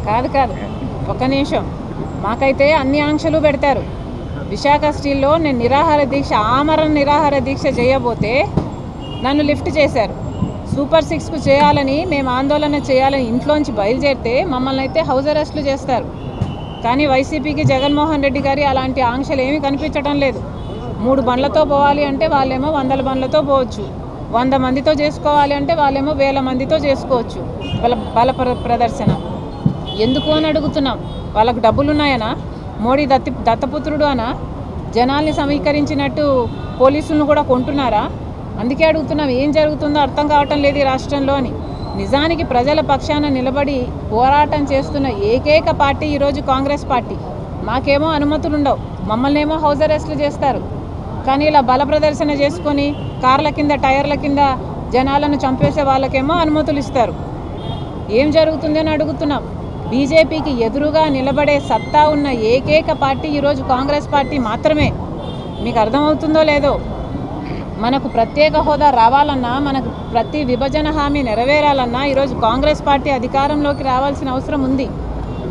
కాదు కాదు, ఒక్క నిమిషం. మాకైతే అన్ని ఆంక్షలు పెడతారు. విశాఖ స్టీల్లో నేను ఆమరణ నిరాహార దీక్ష చేయబోతే నన్ను లిఫ్ట్ చేశారు. సూపర్ 6కు చేయాలని, మేము ఆందోళన చేయాలని ఇంట్లోంచి బయలుదేరితే మమ్మల్ని అయితే హౌస్ అరెస్టులు చేస్తారు. కానీ వైసీపీకి జగన్మోహన్ రెడ్డి గారి అలాంటి ఆంక్షలు ఏమీ కనిపించడం లేదు. 3 బండ్లతో పోవాలి అంటే వాళ్ళేమో 100 బండ్లతో పోవచ్చు, 100 మందితో చేసుకోవాలి అంటే వాళ్ళేమో 1000 మందితో చేసుకోవచ్చు. బల ప్రదర్శన ఎందుకు అని అడుగుతున్నాం. వాళ్ళకు డబ్బులున్నాయనా? మోడీ దత్తపుత్రుడు అనా? జనాల్ని సమీకరించినట్టు పోలీసులను కూడా కొంటున్నారా? అందుకే అడుగుతున్నాం, ఏం జరుగుతుందో అర్థం కావటం లేదు ఈ రాష్ట్రంలో అని. నిజానికి ప్రజల పక్షాన నిలబడి పోరాటం చేస్తున్న ఏకైక పార్టీ ఈరోజు కాంగ్రెస్ పార్టీ. మాకేమో అనుమతులు ఉండవు, మమ్మల్ని ఏమో హౌస్ అరెస్టులు చేస్తారు. కానీ ఇలా బల ప్రదర్శన చేసుకొని కార్ల కింద, టైర్ల కింద జనాలను చంపేసే వాళ్ళకేమో అనుమతులు ఇస్తారు. ఏం జరుగుతుంది అని అడుగుతున్నాం. బీజేపీకి ఎదురుగా నిలబడే సత్తా ఉన్న ఏకైక పార్టీ ఈరోజు కాంగ్రెస్ పార్టీ మాత్రమే. మీకు అర్థమవుతుందో లేదో, మనకు ప్రత్యేక హోదా రావాలన్నా, మనకు ప్రతి విభజన హామీ నెరవేరాలన్నా ఈరోజు కాంగ్రెస్ పార్టీ అధికారంలోకి రావాల్సిన అవసరం ఉంది.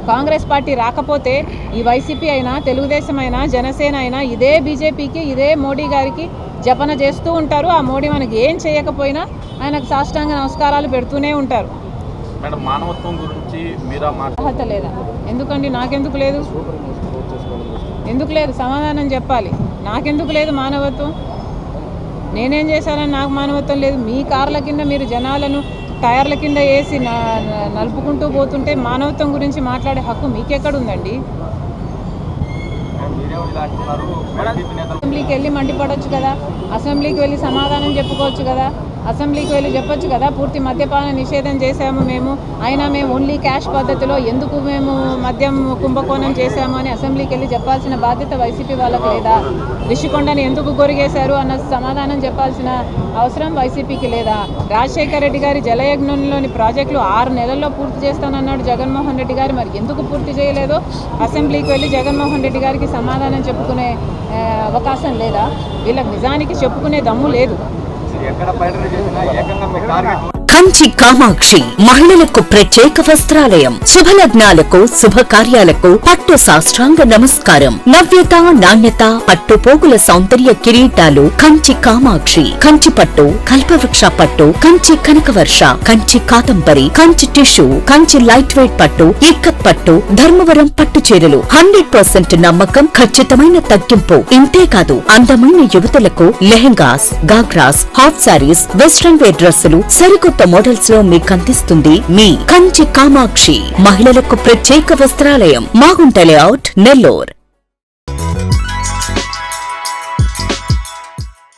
కాంగ్రెస్ పార్టీ రాకపోతే ఈ వైసీపీ అయినా, తెలుగుదేశం అయినా, జనసేన అయినా ఇదే బీజేపీకి, ఇదే మోడీ గారికి జపన చేస్తూ ఉంటారు. ఆ మోడీ మనకి ఏం చేయకపోయినా ఆయనకు సాష్టాంగ నమస్కారాలు పెడుతూనే ఉంటారు. మానవత్వం గురించి అర్హత లేదా? ఎందుకండి, నాకెందుకు లేదు? ఎందుకు లేదు? సమాధానం చెప్పాలి. నాకెందుకు లేదు మానవత్వం? నేనేం చేశానని నాకు మానవత్వం లేదు? మీ కార్ల కింద మీరు జనాలను టైర్ల కింద వేసి నలుపుకుంటూ పోతుంటే మానవత్వం గురించి మాట్లాడే హక్కు మీకెక్కడుందండి? అసెంబ్లీకి వెళ్ళి మండిపడవచ్చు కదా, అసెంబ్లీకి వెళ్ళి సమాధానం చెప్పుకోవచ్చు కదా, అసెంబ్లీకి వెళ్ళి చెప్పొచ్చు కదా, పూర్తి మద్యపాన నిషేధం చేశాము మేము, అయినా మేము ఓన్లీ క్యాష్ పద్ధతిలో ఎందుకు మేము మద్యం కుంభకోణం చేశాము అని అసెంబ్లీకి వెళ్ళి చెప్పాల్సిన బాధ్యత వైసీపీ వాళ్ళకి లేదా? రిషికొండని ఎందుకు గొరిగేశారు అన్న సమాధానం చెప్పాల్సిన అవసరం వైసీపీకి లేదా? రాజశేఖర రెడ్డి గారి జలయజ్ఞంలోని ప్రాజెక్టులు 6 నెలల్లో పూర్తి చేస్తానన్నాడు జగన్మోహన్ రెడ్డి గారు. మరి ఎందుకు పూర్తి చేయలేదో అసెంబ్లీకి వెళ్ళి జగన్మోహన్ రెడ్డి గారికి సమాధానం చెప్పుకునే అవకాశం లేదా? వీళ్ళకి నిజానికి చెప్పుకునే దమ్ము లేదు. కంచి కామాక్షి మహిళలకు ప్రత్యేక వస్త్రాలయం. శుభలగ్నాలకు, శుభకార్యాలకు పట్టు సాష్టాంగ నమస్కారం. నవ్యత, నాణ్యత, పట్టు పోగుల సౌందర్య కిరీటాలు కంచి కామాక్షి. కంచి పట్టు, కల్పవృక్ష పట్టు, Kanchi Kanakavarsha, Kanchi Kadambari, Kanchi tissue, Kanchi lightweight పట్టు, ఇక్కత్ పట్టు, ధర్మవరం పట్టు చీరలు 100% నమ్మకం, ఖచ్చితమైన తగ్గింపు. ఇంతేకాదు అందమైన యువతులకు lehengas, ghagras, half saris, western wear డ్రెస్సులు సరికొత్త మోడల్స్ లో మీకు అందిస్తుంది మీ కంచి కామాక్షి. మహిళలకు ప్రత్యేక వస్త్రాలయం, Magunta layout, Nellore.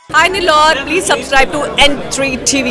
Hi Nilor, please subscribe to N3 TV.